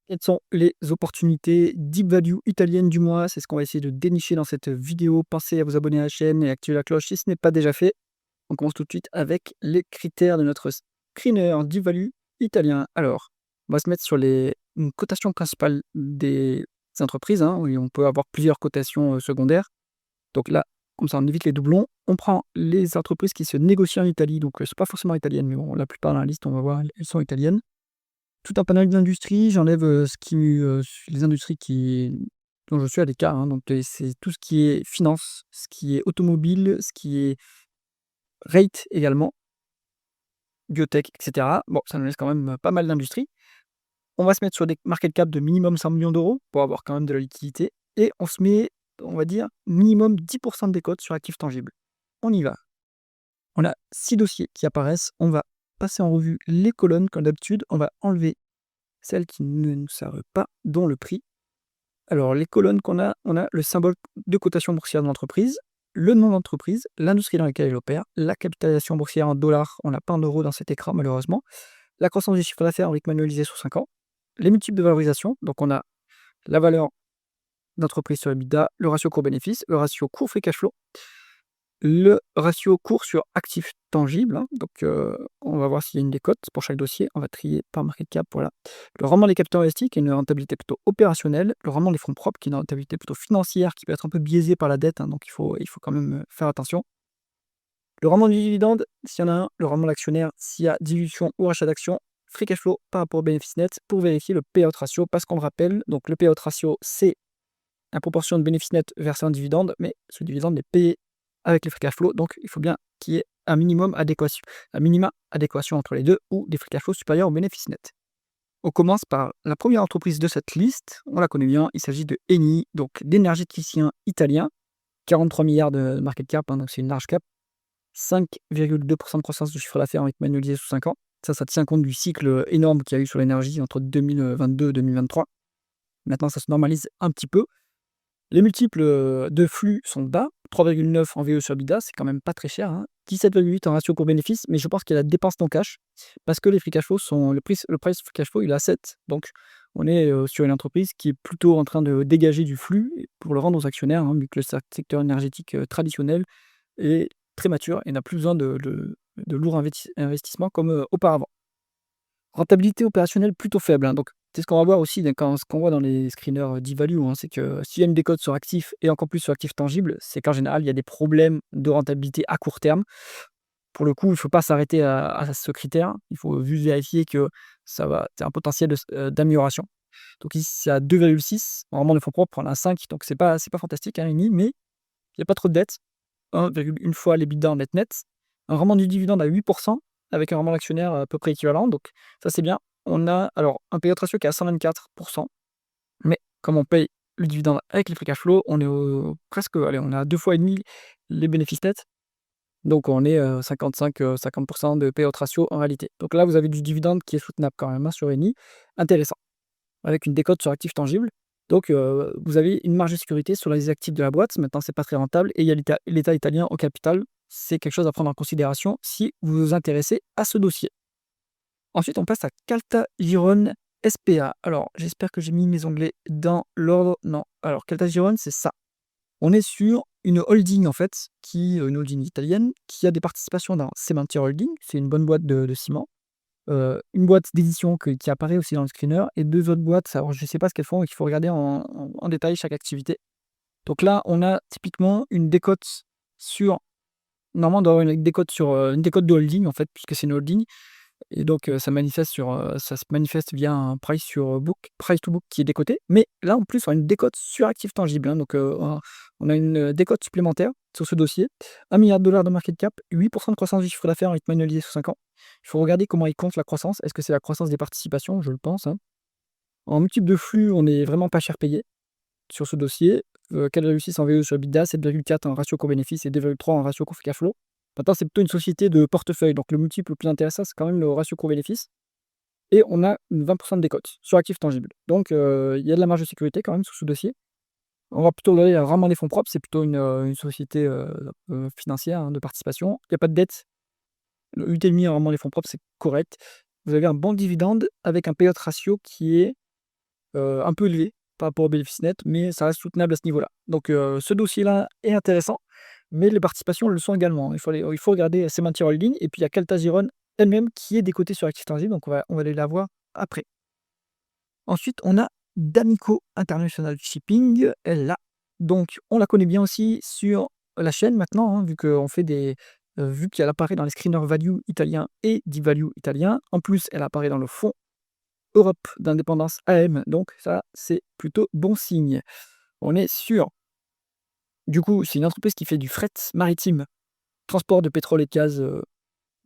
Quelles sont les opportunités deep value italiennes du mois? C'est ce qu'on va essayer de dénicher dans cette vidéo. Pensez à vous abonner à la chaîne et activer la cloche si ce n'est pas déjà fait. On commence tout de suite avec les critères de notre screener deep value italien. Alors, on va se mettre sur une cotation principale des entreprises, hein, où on peut avoir plusieurs cotations secondaires. Donc là, comme ça, on évite les doublons. On prend les entreprises qui se négocient en Italie. Donc, c'est pas forcément italienne, mais bon, la plupart dans la liste, on va voir, elles sont italiennes. Tout un panel d'industries, j'enlève, les industries dont je suis à l'écart, hein, donc c'est tout ce qui est finance, ce qui est automobile, ce qui est rate également, biotech et cetera. Bon, ça nous laisse quand même, pas mal d'industries. On va se mettre sur des market cap de minimum 100 millions d'euros pour avoir quand même de la liquidité et on se met, on va dire, minimum 10 de décote sur actifs tangibles. On y va. On a 6 dossiers qui apparaissent, on va passer en revue les colonnes comme d'habitude, on va enlever celles qui ne nous servent pas, dont le prix. Alors, les colonnes qu'on a, on a le symbole de cotation boursière de l'entreprise, le nom d'entreprise, l'industrie dans laquelle elle opère, la capitalisation boursière en dollars, on n'a pas en euros dans cet écran malheureusement, la croissance du chiffre d'affaires en rythme annualisé sur 5 ans, les multiples de valorisation, donc on a la valeur d'entreprise sur EBITDA, le ratio court-bénéfice, le ratio court-free cash flow, le ratio court sur actifs tangibles, hein, donc on va voir s'il y a une décote pour chaque dossier. On va trier par market cap, voilà. Le rendement des capitaux investis, qui est une rentabilité plutôt opérationnelle. Le rendement des fonds propres, qui est une rentabilité plutôt financière, qui peut être un peu biaisée par la dette, hein, donc il faut quand même faire attention. Le rendement du dividende, s'il y en a un. Le rendement de l'actionnaire, s'il y a dilution ou rachat d'actions. Free cash flow par rapport au bénéfice net pour vérifier le payout ratio, parce qu'on le rappelle, donc le payout ratio, c'est la proportion de bénéfice net versé en dividende, mais ce dividende est payé avec les free cash flow, donc il faut bien qu'il y ait un minima adéquation entre les deux ou des free cash flow supérieurs au bénéfice net. On commence par la première entreprise de cette liste, on la connaît bien, il s'agit de Eni, donc d'énergéticien italien, 43 milliards de market cap, hein, donc c'est une large cap, 5,2% de croissance du chiffre d'affaires en rythme annualisé sous 5 ans. Ça tient compte du cycle énorme qu'il y a eu sur l'énergie entre 2022 et 2023. Maintenant, ça se normalise un petit peu. Les multiples, de flux sont bas, 3,9 en VE sur EBITDA, c'est quand même pas très cher, hein. 17,8 en ratio court-bénéfice, mais je pense qu'il y a la dépense non cash parce que les free cash flow sont le price free cash flow, il est à 7. Donc on est, sur une entreprise qui est plutôt en train de dégager du flux et pour le rendre aux actionnaires, hein, vu que le secteur énergétique, traditionnel est très mature et n'a plus besoin de lourds investissements comme, auparavant. Rentabilité opérationnelle plutôt faible, hein, donc c'est ce qu'on va voir aussi ce qu'on voit dans les screeners D-value, hein, c'est que s'il y a une décote sur actifs et encore plus sur actifs tangibles, c'est qu'en général, il y a des problèmes de rentabilité à court terme. Pour le coup, il ne faut pas s'arrêter à ce critère, il faut juste vérifier que ça va c'est un potentiel d'amélioration. Donc ici, c'est à 2,6, normalement, le fonds propre, on a 5, donc c'est pas fantastique, hein, Eni, mais il y a pas trop de dettes. 1,1 fois l'EBITDA en net. Un rendement du dividende à 8 avec un rendement d'actionnaire à peu près équivalent, donc ça, c'est bien. On a alors un payout ratio qui est à 124, mais comme on paye le dividende avec les free cash flow, on est presque, allez, on est à 2 fois et demi les bénéfices nets, donc on est, 55, 50 de payout ratio en réalité. Donc là, vous avez du dividende qui est soutenable quand même, hein, sur Eni, intéressant, avec une décote sur actifs tangibles. Donc, vous avez une marge de sécurité sur les actifs de la boîte. Maintenant, c'est pas très rentable et il y a l'État italien au capital. C'est quelque chose à prendre en considération si vous vous intéressez à ce dossier. Ensuite, on passe à Caltagirone SPA. Alors, j'espère que j'ai mis mes onglets dans l'ordre. Non. Alors, Caltagirone, c'est ça. On est sur une holding, en fait, une holding italienne, qui a des participations dans Cementir Holding. C'est une bonne boîte de ciment. Une boîte d'édition qui apparaît aussi dans le screener et 2 autres boîtes, alors je ne sais pas ce qu'elles font et qu'il faut regarder en détail chaque activité. Donc là, on a typiquement une décote sur normalement, on doit avoir une décote une décote de holding, en fait, puisque c'est une holding et donc ça se manifeste via un price to book qui est décoté. Mais là, en plus, on a une décote sur actif tangible, hein, donc on a une, décote supplémentaire sur ce dossier. 1 milliard de market cap, 8 de croissance du chiffre d'affaires en rythme annualisé sur 5 ans. Il faut regarder comment ils comptent la croissance. Est-ce que c'est la croissance des participations? Je le pense, hein. En multiple de flux, on est vraiment pas cher payé sur ce dossier. 4,6 en VE sur EBITDA, 7,4 en ratio court-bénéfice et 2,3 en ratio court-free cash flow. Maintenant, c'est plutôt une société de portefeuille, donc le multiple le plus intéressant, c'est quand même le ratio court-bénéfice et on a une 20 de décote sur actifs tangibles. Donc il y a de la marge de sécurité quand même sur ce dossier. On va plutôt regarder le rendement des fonds propres, c'est plutôt une société, financière, hein, de participation. Il y a pas de dette. Le 8,5 en rendement des fonds propres, c'est correct. Vous avez un bon dividende avec un payout ratio qui est un peu élevé par rapport au bénéfice net, mais ça reste soutenable à ce niveau-là. Donc ce dossier-là est intéressant, mais les participations le sont également. Il faut regarder ces matières en ligne et puis il y a Caltagirone elle-même qui est décotée sur actif tangible, donc on va aller la voir après. Ensuite, on a d'Amico International Shipping, elle là. Donc on la connaît bien aussi sur la chaîne maintenant, hein, vu qu'on fait des vu qu'elle apparaît dans les screeners value italiens et deep value italiens. En plus, elle apparaît dans le fonds Europe d'indépendance AM, donc ça, c'est plutôt bon signe. On est sur du coup, c'est une entreprise qui fait du fret maritime, transport de pétrole et de gaz,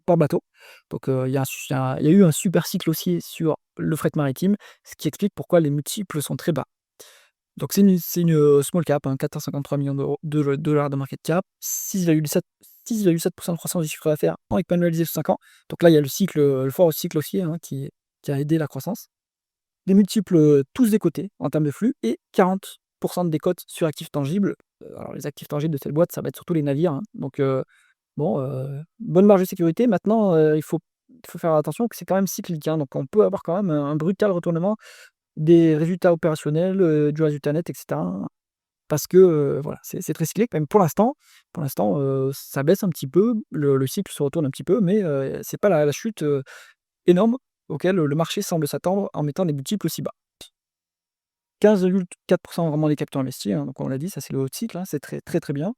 par bateau. Donc il y a eu un super cycle haussier sur le fret maritime, ce qui explique pourquoi les multiples sont très bas. Donc c'est une small cap, hein, 453 millions d'euros de dollars de market cap, 6,7% de croissance du chiffre d'affaires en rythme annualisé sur 5 ans. Donc là, il y a le cycle, le fort cycle haussier, hein, qui a aidé la croissance. Des multiples, tous décotés en termes de flux et 40% de décote sur actifs tangibles. Alors les actifs tangibles de cette boîte, ça va être surtout les navires, hein. Donc bon, bonne marge de sécurité. Maintenant, il faut faire attention que c'est quand même cyclique, hein, donc on peut avoir quand même un brutal retournement des résultats opérationnels, du résultat net et cetera. Parce que, voilà, c'est très cyclique. Même pour l'instant, ça baisse un petit peu, le cycle se retourne un petit peu, mais c'est pas la chute, énorme auquel le marché semble s'attendre en mettant des multiples aussi bas. 15,4% vraiment des capitaux investis, hein, donc on l'a dit, ça c'est le haut de cycle, hein, c'est très, très, très bien.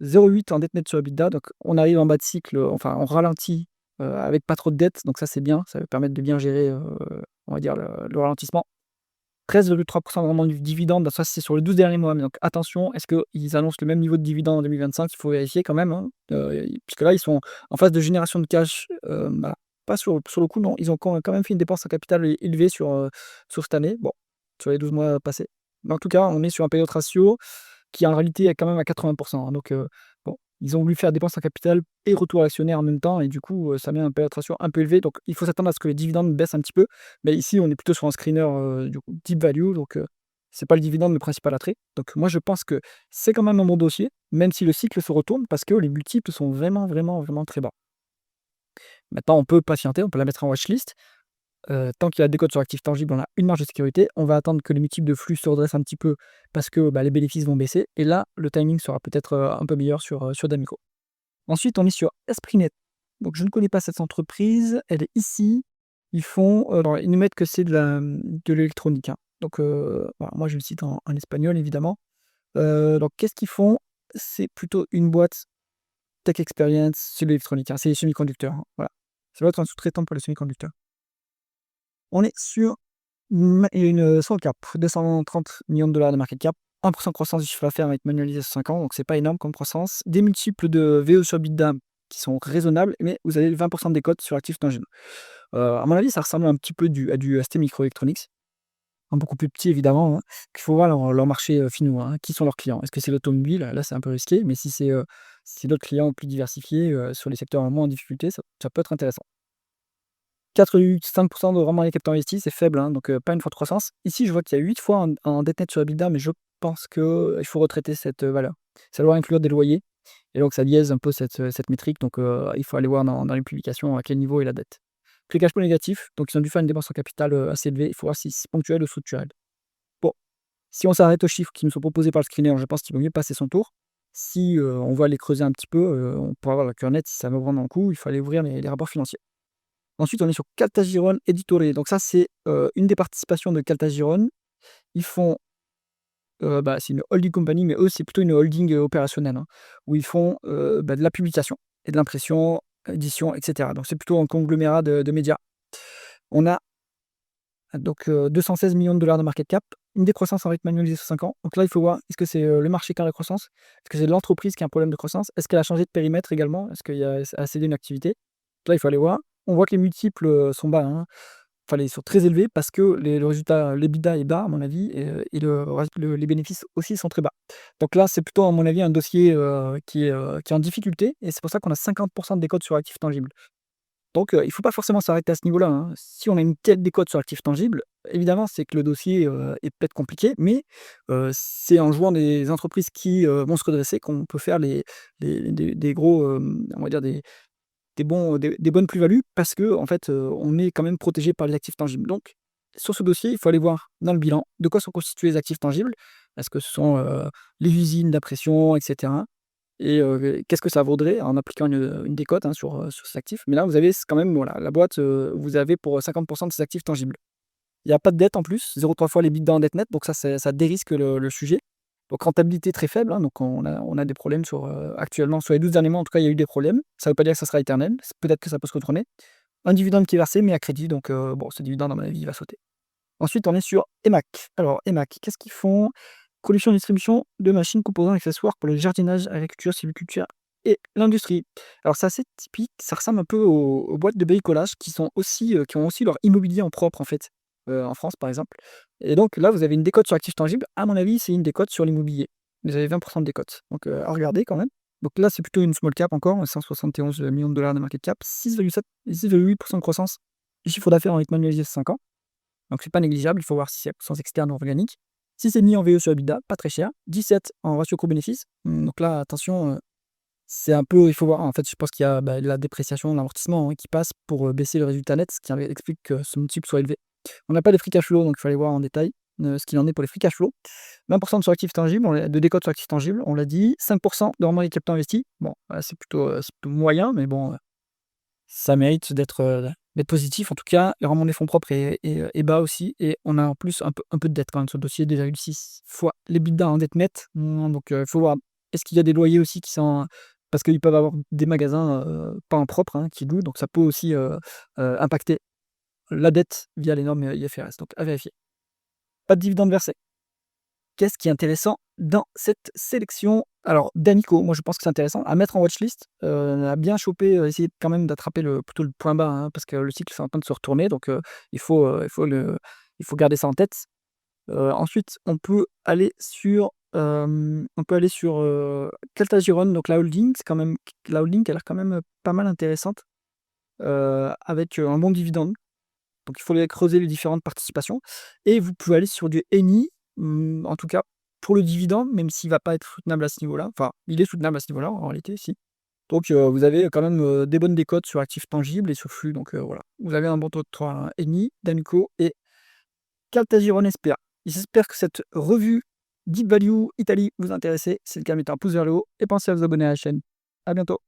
0,8 en dette nette sur EBITDA, donc on arrive en bas de cycle, enfin on ralentit, avec pas trop de dettes, donc ça c'est bien, ça va permettre de bien gérer, on va dire le ralentissement. 13,3% de rendement du dividende, ça c'est sur les 12 derniers mois, mais donc attention, est-ce qu'ils annoncent le même niveau de dividende en 2025? Il faut vérifier quand même, hein, puisque là ils sont en phase de génération de cash, bah, pas sur le coup non, ils ont quand même fait une dépense en capital élevée sur cette année, bon, sur les 12 mois passés. Mais en tout cas, on est sur un payout ratio qui en réalité est quand même à 80, hein, donc bon, ils ont voulu faire dépenses en capital et retour actionnaire en même temps et du coup, ça met un payout ratio un peu élevé, donc il faut s'attendre à ce que les dividendes baissent un petit peu. Mais ici, on est plutôt sur un screener, du coup deep value, donc c'est pas le dividende le principal attrait. Donc moi, je pense que c'est quand même un bon dossier, même si le cycle se retourne parce que les multiples sont vraiment, vraiment, vraiment très bas. Maintenant, on peut patienter, on peut la mettre en watchlist. Tant qu'il y a des codes sur actifs tangibles, on a une marge de sécurité. On va attendre que les multiples de flux se redressent un petit peu parce que, bah, les bénéfices vont baisser et là, le timing sera peut-être, un peu meilleur sur d'Amico. Ensuite, on est sur Esprinet. Donc je ne connais pas cette entreprise, elle est ici. Ils font, alors ils nous mettent que c'est de l'électronique, hein. Donc voilà, moi je le cite en espagnol évidemment. Donc qu'est-ce qu'ils font? C'est plutôt une boîte tech experience, c'est de l'électronique, hein, c'est les semi-conducteurs, hein, voilà. Ça doit être un sous-traitant pour les semi-conducteurs. On est sur une small cap, 230 millions de dollars de market cap, 1% de croissance du chiffre d'affaires avec manualisé sur 5 ans, donc c'est pas énorme comme croissance. Des multiples de VE sur EBITDA qui sont raisonnables, mais vous avez 20% de décote sur actifs tangibles. À mon avis, ça ressemble un petit peu à du ST Microelectronics, un beaucoup plus petit évidemment, hein. Il faut voir leur marché, finaux, hein. Qui sont leurs clients? Est-ce que c'est l'automobile? Là, c'est un peu risqué, mais si c'est d'autres clients plus diversifiés, sur les secteurs moins en difficulté, ça peut être intéressant. 4,5% de rendement des capitaux investis, c'est faible, hein, donc pas une forte croissance. Ici, je vois qu'il y a 8 fois en dette nette sur EBITDA, mais je pense qu'il faut retraiter cette, valeur. Ça doit inclure des loyers et donc ça biaise un peu cette métrique, donc il faut aller voir dans les publications à quel niveau est la dette. Free cash flow négatif, donc ils ont dû faire une dépense en capital, assez élevée. Il faut voir si c'est ponctuel ou structurel. Bon, si on s'arrête aux chiffres qui nous sont proposés par le screener, je pense qu'il vaut mieux passer son tour. Si, on veut aller creuser un petit peu, on pourra voir la cœur net si ça veut prendre un coup, il faut aller ouvrir les rapports financiers. Ensuite, on est sur Caltagirone Editore. Donc ça, c'est, une des participations de Caltagirone. Ils font, bah, c'est une holding company, mais eux, c'est plutôt une holding, opérationnelle, hein, où ils font, bah, de la publication et de l'impression, édition et cetera. Donc c'est plutôt un conglomérat de médias. On a donc 216 millions de dollars de market cap, une décroissance en rythme annualisé sur 5 ans. Donc là, il faut voir, est-ce que c'est, le marché qui a la croissance? Est-ce que c'est l'entreprise qui a un problème de croissance? Est-ce qu'elle a changé de périmètre également? Est-ce qu'elle a cédé une activité? Là, il faut aller voir. On voit que les multiples, sont bas, hein. Enfin, ils sont très élevés parce que le résultat, l'EBITDA est bas à mon avis et les bénéfices aussi sont très bas. Donc là, c'est plutôt à mon avis un dossier, qui est en difficulté et c'est pour ça qu'on a 50% de décote sur actifs tangibles. Donc il ne faut pas forcément s'arrêter à ce niveau-là, hein. Si on a une telle décote sur actifs tangibles, évidemment, c'est que le dossier, est peut-être compliqué, mais c'est en jouant des entreprises qui, vont se redresser qu'on peut faire des gros, on va dire des bonnes plus-values parce que en fait, on est quand même protégé par les actifs tangibles. Donc sur ce dossier, il faut aller voir dans le bilan de quoi sont constitués les actifs tangibles. Est-ce que ce sont, les usines d'impression et cetera? Et qu'est-ce que ça vaudrait en appliquant une décote, hein, sur ces actifs? Mais là, vous avez quand même, voilà, la boîte, vous avez pour 50 de ces actifs tangibles. Il y a pas de dette en plus, 0,3 fois l'EBITDA en dette nette, donc ça dérisque le sujet. Donc rentabilité très faible, hein, donc on a des problèmes actuellement sur les 12 derniers mois, en tout cas, il y a eu des problèmes. Ça ne veut pas dire que ça sera éternel, peut-être que ça peut se retourner. Un dividende qui est versé, mais à crédit, donc bon, ce dividende, à mon avis, il va sauter. Ensuite, on est sur EMAC. Alors EMAC, qu'est-ce qu'ils font? Production et distribution de machines, composants et accessoires pour le jardinage, agriculture, sylviculture et l'industrie. Alors c'est assez typique, ça ressemble un peu aux boîtes de bricolage qui ont aussi leur immobilier en propre en fait, en France par exemple. Et donc là, vous avez une décote sur actifs tangibles. À mon avis, c'est une décote sur l'immobilier. Vous avez 20 de décote. Donc à regarder quand même. Donc là, c'est plutôt une small cap encore, 171 millions de dollars de market cap, 6,7 6,8 de croissance. Chiffre d'affaires en rythme annualisé sur 5 ans. Donc c'est pas négligeable, il faut voir si c'est croissance externe ou organique. 6,5 en VE sur EBITDA, pas très cher. 17 en ratio coût-bénéfice. Donc là, attention, c'est un peu il faut voir, en fait, je pense qu'il y a, la dépréciation, l'amortissement, hein, qui passe pour, baisser le résultat net, ce qui explique que ce multiple soit élevé. On n'a pas de free cash flow, donc il faut aller voir en détail, ce qu'il en est pour les free cash flow. 20 sur actifs tangibles, de décote sur actifs tangibles, on l'a dit. 5 de rendement des capitaux investis. Bon, c'est plutôt moyen, mais bon, ça mérite d'être positif. En tout cas, le rendement des fonds propres est bas aussi et on a en plus un peu de dette quand même sur le dossier, 2,6 fois l'EBITDA en dette nette. Donc il faut voir, est-ce qu'il y a des loyers aussi qui sont parce qu'ils peuvent avoir des magasins, pas en propre, hein, qui louent, donc ça peut aussi, impacter la dette via les normes, IFRS, donc à vérifier. Pas de dividendes versés. Qu'est-ce qui est intéressant dans cette sélection? Alors Danico, moi je pense que c'est intéressant à mettre en watchlist, à bien choper, essayer quand même d'attraper plutôt le point bas, hein, parce que le cycle est en train de se retourner, donc il faut garder ça en tête. Ensuite on peut aller sur, Caltagirone, donc la holding qui a l'air quand même, pas mal intéressante, avec, un bon dividende. Donc il faut aller creuser les différentes participations et vous pouvez aller sur du Eni, en tout cas pour le dividende, même s'il va pas être soutenable à ce niveau-là. Enfin, il est soutenable à ce niveau-là en réalité, si. Donc vous avez quand même, des bonnes décotes sur actifs tangibles et sur flux, donc voilà. Vous avez un bon taux de 3, hein, Eni, Danco et Caltagirone SPA. J'espère que cette revue Deep Value Italie vous intéressait. Si c'est le cas, mettez un pouce vers le haut et pensez à vous abonner à la chaîne. À bientôt.